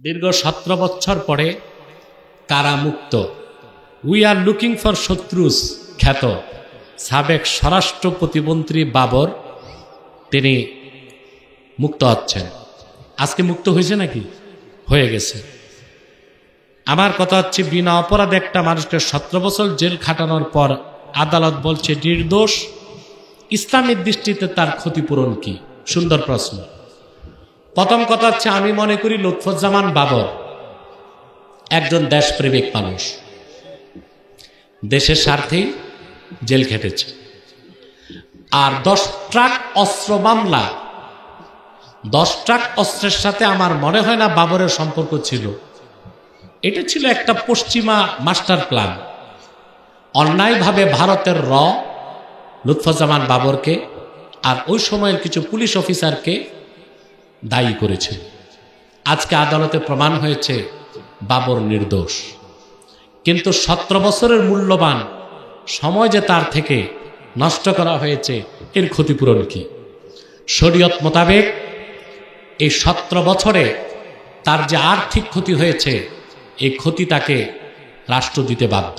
দীর্ঘ 17 বছর পরে কারামুক্ত উই আর লুকিং ফর শত্রুস খ্যাত সাবেক স্বরাষ্ট্র প্রতিমন্ত্রী বাবর তিনি মুক্ত হচ্ছেন। আজকে মুক্ত হয়েছে নাকি? হয়ে গেছে। আমার কথা হচ্ছে, বিনা অপরাধে একটা মানুষকে 17 বছর জেল খাটানোর পর আদালত বলছে নির্দোষ। ইসলামের দৃষ্টিতে তার ক্ষতিপূরণ কি? সুন্দর প্রশ্ন। প্রথম কথা হচ্ছে, আমি মনে করি লুৎফুজ্জামান বাবর একজন দেশপ্রেমিক মানুষ, দেশের স্বার্থেই জেল খেটেছে। আর 10 ট্রাক অস্ত্র মামলা, 10 ট্রাক অস্ত্রের সাথে আমার মনে হয় না বাবরের সম্পর্ক ছিল। এটা ছিল একটা পশ্চিমা মাস্টার প্ল্যান। অন্যায়ভাবে ভারতের লুৎফুজ্জামান বাবরকে আর ওই সময়ের কিছু পুলিশ অফিসারকে দায়ী করেছিল। আজকে আদালতে প্রমাণ হয়েছে বাবর নির্দোষ। কিন্তু 17 বছরের মূল্যবান সময় যে তার থেকে নষ্ট করা হয়েছে, এর ক্ষতিপূরণ কি? শরীয়ত মোতাবেক এই 17 বছরে তার যে আর্থিক ক্ষতি হয়েছে, এই ক্ষতি তাকে রাষ্ট্র দিতে বাধ্য,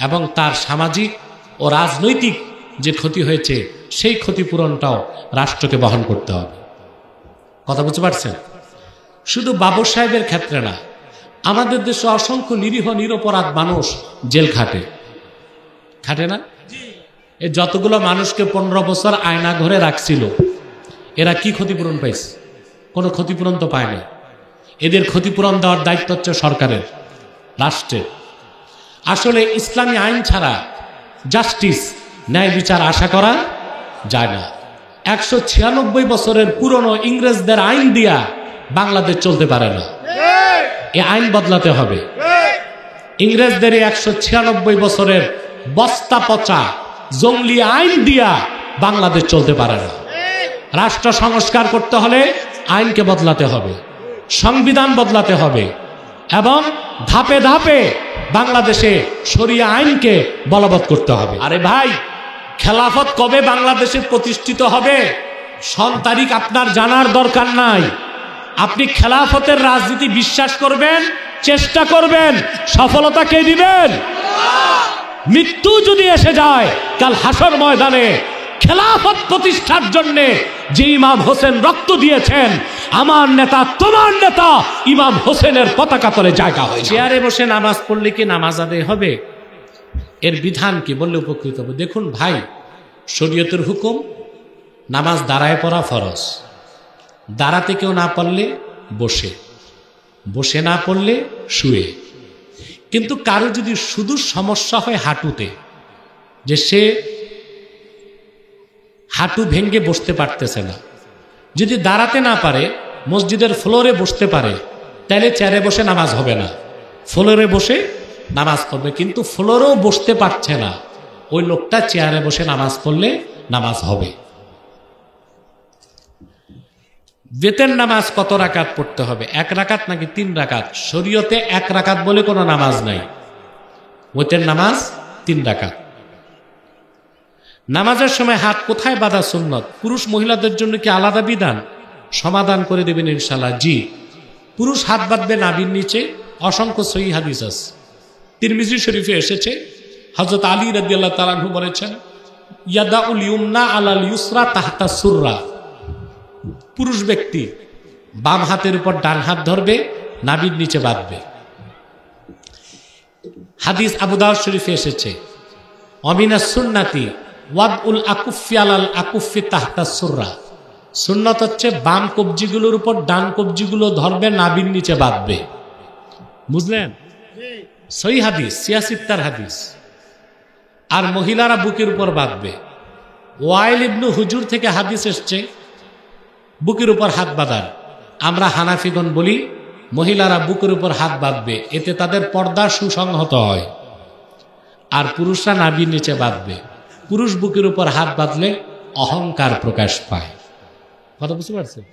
এবং তার সামাজিক ও রাজনৈতিক যে ক্ষতি হয়েছে সেই ক্ষতিপূরণটাও রাষ্ট্রকে বহন করতে হবে। কথা বুঝতে পারছেন? শুধু বাবর সাহেবের ক্ষেত্রে না, আমাদের দেশে অসংখ্য নিরীহ নিরপরাধ মানুষ জেল খাটে না? এ যতগুলো মানুষকে 15 বছর আয়না ঘরে রাখছিল, এরা কি ক্ষতিপূরণ পাইছে? কোনো ক্ষতিপূরণ তো পায় না। এদের ক্ষতিপূরণ দেওয়ার দায়িত্ব হচ্ছে সরকারের, রাষ্ট্রের। আসলে ইসলামী আইন ছাড়া জাস্টিস, ন্যায় বিচার আশা করা যায় না। 196 বছরের পুরনো ইংরেজদের আইন দিয়া বাংলাদেশ চলতে পারে না। এই আইন বদলাতে হবে। ইংরেজদের 196 বছরের বস্তা পচা জঙ্গলি আইন দিয়া বাংলাদেশ চলতে পারে না। রাষ্ট্র সংস্কার করতে হলে আইনকে বদলাতে হবে, সংবিধান বদলাতে হবে, এবং ধাপে ধাপে বাংলাদেশে শরিয়া আইনকে বলবৎ করতে হবে। আরে ভাই, খেলাফত কবে বাংলাদেশে প্রতিষ্ঠিত হবে সন তারিখ আপনার জানার দরকার নাই। আপনি খেলাফতের রাজনীতি বিশ্বাস করবেন, চেষ্টা করবেন, সফলতা কে দিবেন? মৃত্যু যদি এসে যায়, কাল হাসর ময়দানে খেলাফত প্রতিষ্ঠার জন্য যে ইমাম হোসেন রক্ত দিয়েছেন, আমার নেতা তোমার নেতা ইমাম হোসেনের পতাকা তলে জায়গা হয়েছে। চেয়ারে বসে নামাজ পড়লে কি নামাজ আদায় হবে? এর বিধান কি বললে উপকৃত হবে? দেখুন ভাই, শরীয়তের হুকুম নামাজ দাঁড়ায় পড়া ফরজ। দাঁড়াতে কেউ না পারলে বসে, বসে না পড়লে শুয়ে। কিন্তু কারো যদি শুধু সমস্যা হয় হাঁটুতে, যে সে হাঁটু ভেঙ্গে বসতে পারতেছে না, যদি দাঁড়াতে না পারে মসজিদের ফ্লোরে বসতে পারে, তাহলে চেয়ারে বসে নামাজ হবে না, ফ্লোরে বসে নামাজ পড়বে। কিন্তু ফ্লোরেও বসতে পারছে না, ওই লোকটা চেয়ারে বসে নামাজ পড়লে নামাজ হবে। বেতের নামাজ কত রাকাত পড়তে হবে? 1 রাকাত নাকি 3 রাকাত? শরীয়তে 1 রাকাত বলে কোনো নামাজ নাই। বেতের নামাজ 3 রাকাত। নামাজের সময় হাত কোথায় বাঁধা সুন্নত? পুরুষ মহিলাদের জন্য কি আলাদা বিধান? সমাধান করে দেবেন ইনশাআল্লাহ। জি, পুরুষ হাত বাঁধবে নাভির নিচে। অসংখ্য সহিহ হাদিস আছে, তিরমিজি শরীফে এসেছে। হযরত আলী রাদিয়াল্লাহু তাআলা আনহু বলেছেন, ইয়াদাউল ইউমনা আলাল ইউসরা তাহতা সুররা। পুরুষ ব্যক্তি বাম হাতের উপর ডান হাত ধরবে, নাভির নিচে বাঁধবে। হাদিস আবু দাউদ শরীফে এসেছে, অমিনাস সুন্নাতি ওয়াদউল আকুফি আলাল আকুফি তাহতা সুররা। সুন্নত হচ্ছে বাম কবজিগুলোর উপর ডান কবজিগুলো ধরবে, নাভির নিচে বাঁধবে। বুঝলেন? সহিহ হাদিস, 86 হাদিস। আর মহিলারা বুকের উপর বাঁধবে। ওয়াইল ইবনু হুজুর থেকে হাদিস এসছে বুকের উপর হাত বাঁধার। আমরা হানাফিগণ বলি মহিলারা বুকের উপর হাত বাঁধবে, এতে তাদের পর্দা সুসংহত হয়। আর পুরুষরা নাভির নিচে বাঁধবে। পুরুষ বুকের উপর হাত বাঁধলে অহংকার প্রকাশ পায়। কথা বুঝতে পারছেন?